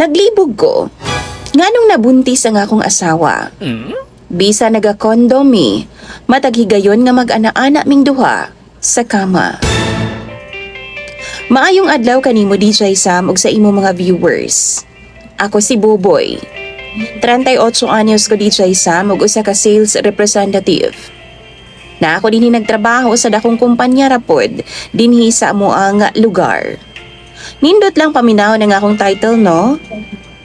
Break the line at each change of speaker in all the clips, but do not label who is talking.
Naglibog ko. Nganong nabuntis ang akong asawa. Bisa naga-kondomi, mataghigayon nga mag-ana-ana ming duha sa kama. Maayong adlaw kanimo DJ Sam ug sa imo mga viewers. Ako si Buboy. 38 anyos ko DJ Sam ug usa ka sales representative. Na ako dinhi nagtrabaho sa dakong kumpanya rapod dinhi sa amoang lugar. Nindot lang paminaw ng akong title no?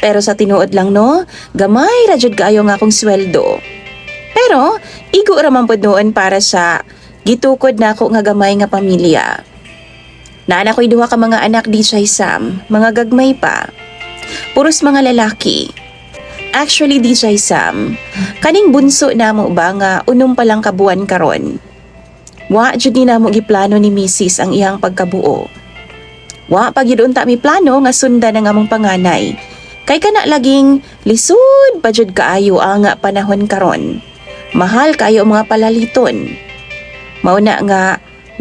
Pero sa tinuod lang no, gamay ra jud kaayo nga akong sweldo. Pero igo ra man pud noon para sa gitukod nako nga gamay nga pamilya. Naana ko'y duha ka mga anak DJ Sam, mga gagmay pa. Puros mga lalaki. Actually DJ Sam, kaning bunso namo ba nga unom pa lang kabuan karon. Wa jud ni namo giplano ni Mrs. ang iyang pagkabuo. Wa pa gyud unta mi plano nga sundan ang among panganay. Kay kana laging lisod pa jud kaayo ang panahon karon. Mahal kayo mga palaliton. Mauna nga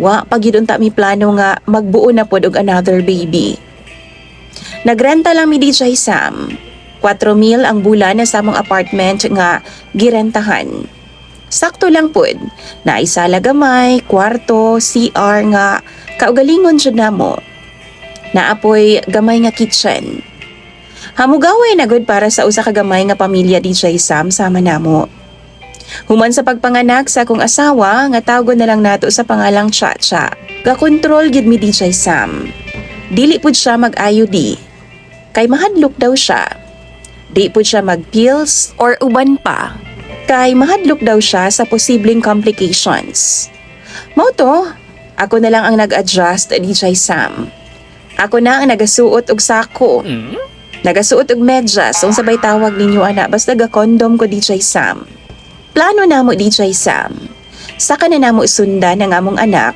wa pa gyud unta mi plano nga magbuo na pod og another baby. Nagrenta lang mi DJ Sam. 4,000 ang bulan na sa among apartment nga girentahan. Sakto lang pod na isala gamay, kwarto, CR nga kaugalingon jud namo. Naapoy gamay nga kitchen. Hamugaway na gud para sa usa ka gamay nga pamilya DJ Sam sama namo. Human sa pagpanganak sa akong asawa nga tawgon na lang nato sa pangalang Chacha. Ga-control gid mi DJ Sam. Dili pud siya mag-IUD. Kay mahadlok daw siya. Di pud siya mag-pills or uban pa. Kay mahadlok daw siya sa posibleng complications. Mao to, ako na lang ang nag-adjust DJ Sam. Ako na ang nagasuot og sako. Nagasuot og medyas, kung sabay tawag ninyo ana, basta ga-condom ko DJ Sam. Plano namo DJ Sam. Saka na namo sundan ang among anak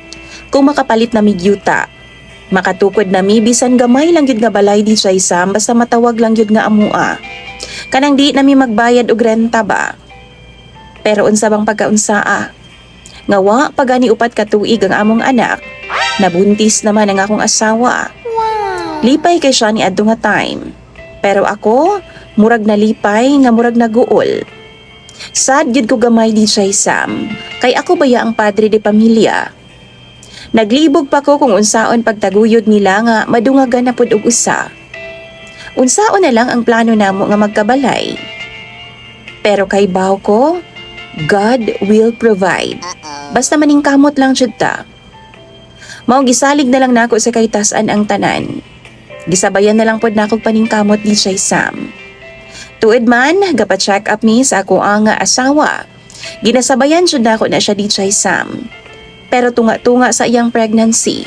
kung makapalit na mi gyuta. Makatukod na mi bisan gamay lang gyud nga balay DJ Sam basta matawag lang gyud nga amua. Kanang di na mi magbayad og renta ba. Pero unsa bang pagkaunsaa? Nga wa pa gani upat ka tuig ang among anak. Nabuntis naman ang akong asawa. Lipay kay siya ni adto nga time. Pero ako, murag na lipay nga murag naguol. Sad gid ko gamay DJ Sam, kay ako baya ang padre de pamilya. Naglibog pa ko kung unsaon pagtaguyod nila nga madungagan na pud og usa. Unsaon na lang ang plano namo nga magkabalay. Pero kay baw ko, God will provide. Basta maningkamot lang jud ta. Mao gisalig na lang nako sa kaytas-an ang tanan. Gisabayan na lang pod nakog paningkamot DJ Sam. Tuod man, gapa-check up mi sa ako ang asawa. Ginasabayan jud nako na siya DJ Sam. Pero tunga-tunga sa iyang pregnancy.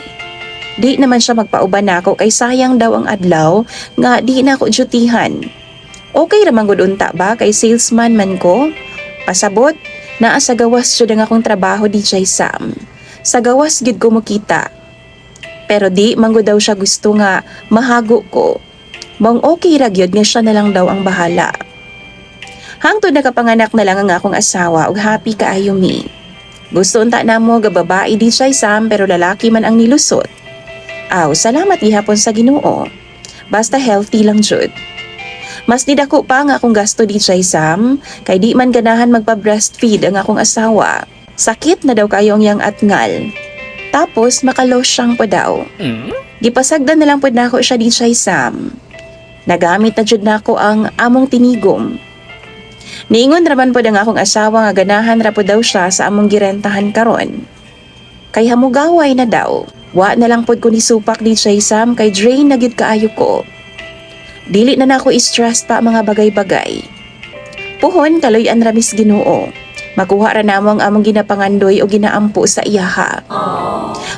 Di naman siya magpauban nako kay sayang daw ang adlaw nga di nako dutihan. Okay ra man gud unta ba kay salesman man ko? Pasabot, naa sa gawas jud ang akong trabaho DJ Sam. Sa gawas gid ko makita. Pero di manggo daw siya gusto nga mahago ko. Mong okay ra gyud nga siya na lang daw ang bahala. Hangtod nakapanganak na lang ang akong asawa ug happy kaayo mi. Gusto unta namo ga babae DJ Sam pero lalaki man ang nilusot. Aw, salamat gihapon sa Ginoo. Basta healthy lang jud. Mas didako pa nga akong gasto DJ Sam kay di man ganahan magpa-breastfeed ang akong asawa. Sakit na daw kayo ang yang atngal. Tapos makalosyang pa daw. Gipasagdan na lang pod nako siya DJ Sam. Nagamit na jud nako ang among tinigom. Niingon raman pod ang akong asawa nga ganahan ra pod daw siya sa among girentahan karon. Kay hamugaway na daw. Wa na lang pod ko ni supak DJ Sam kay drain na gid kaayo ko. Dili na nako i-stress pa mga bagay-bagay. Puhon kaloy-an ra mis Ginoo. Makuha ra namo ang among ginapangandoy o ginaampo sa iyaha.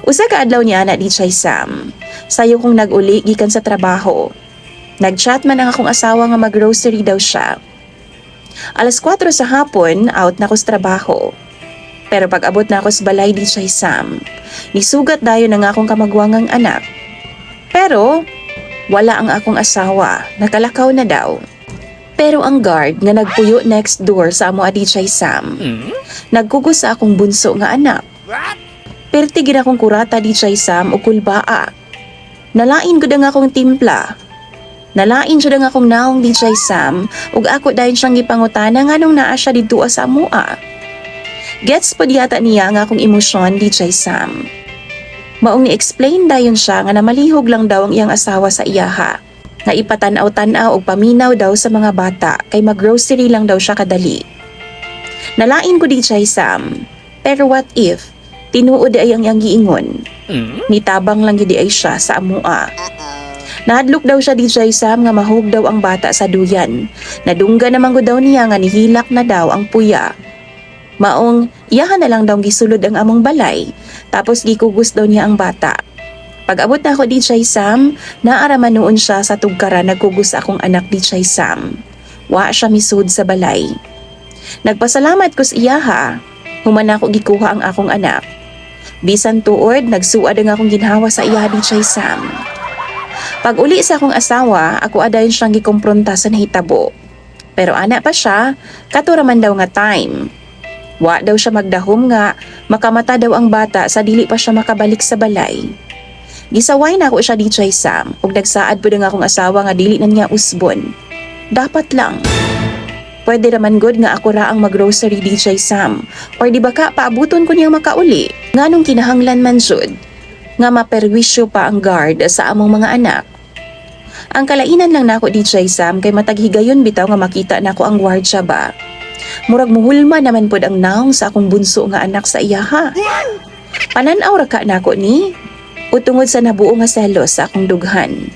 Usa ka adlaw niya na DJ Sam. Sayo kong nag-uli gikan sa trabaho. Nag-chat man ang akong asawa nga mag-grocery daw siya. 4:00 sa hapon, out na ko sa trabaho. Pero pag abot na ako sa balay DJ Sam, nisugat dayon ang akong kamagwangang anak. Pero wala ang akong asawa, nakalakaw na daw. Pero ang guard nga nagpuyo next door sa amo DJ Sam, nagkugos sa akong bunso nga anak. Perti gid akong kurata DJ Sam o kulbaa. Nalain gud ang akong timpla. Nalain siya nga akong naong DJ Sam ug ako dahil siyang gipangutana nganong naa siya didto sa amua. Gets po yata niya nga akong emosyon, DJ Sam. Maong ni-explain dayon siya nga namalihog lang daw ang iyang asawa sa iyaha. Nga ipatanaw-tanaw og paminaw daw sa mga bata kay mag-grocery lang daw siya kadali. Nalain ko DJ Sam, pero what if tinuod ay ang iyang giingon? Nitabang lang gid ay siya sa amua. Nahadlok daw siya DJ Sam nga mahug daw ang bata sa duyan. Nadungga naman gud daw niya nga nihilak na daw ang puya. Maong iyahan na lang daw gisulod ang among balay, tapos gikugos daw niya ang bata. Pag-abot na ako DJ Sam, naaraman noon siya sa tugkara nagkugos akong anak DJ Sam. Wa siya misud sa balay. Nagpasalamat ko sa iyaha, human ako gikuha ang akong anak. Bisan tuod, nagsuad ang akong ginhawa sa iyaha DJ Sam. Pag uli sa akong asawa, ako adayon siyang gikompronta sa nahitabo. Pero ana pa siya, katuraman daw nga time. Wa daw siya magdahom nga, makamata daw ang bata sa dili pa siya makabalik sa balay. Gisaway na ako siya DJ Sam, ug nagsaad po nga akong asawa nga dili na niya usbon. Dapat lang. Pwede naman good nga ako ra ang mag-grocery DJ Sam, or di ba ka paabuton ko niyang makauli, nganong kinahanglan man jud nga maperwisyo pa ang guard sa among mga anak. Ang kalainan lang nako DJ Sam kay matag higayon bitaw nga makita nako ang gwardya ba. Murag muhulma naman pod ang naong sa akong bunso nga anak sa iyaha. Pananaw ra ka nako ni o tungod sa nabuo nga selos sa akong dughan.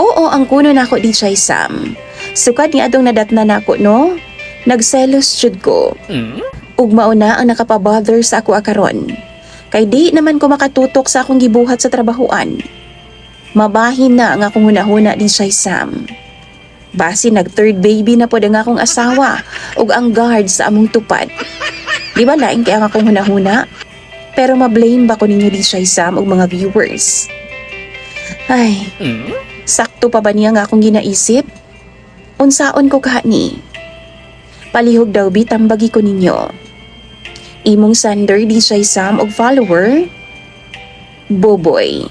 Oo, ang kuno nako DJ Sam. Sukad ni adtong nadatna nako no. Nagselos jud ko. Ug mao na ang nakapabother sa ako akaron. Kay di naman ko makatutok sa akong gibuhat sa trabahoan. Mabahin na ang akong hunahuna DJ Sam. Basi nag-third baby na po ang akong asawa ug ang guard sa among tupad. Di ba laing kay ang akong hunahuna? Pero ma-blame ba ko ninyo DJ Sam ug mga viewers? Ay, sakto pa ba niya nga akong ginaisip? Unsaon ko kahani? Palihog daw bitambagi ko ninyo. Imong sender DJ Sam og follower? Boboy.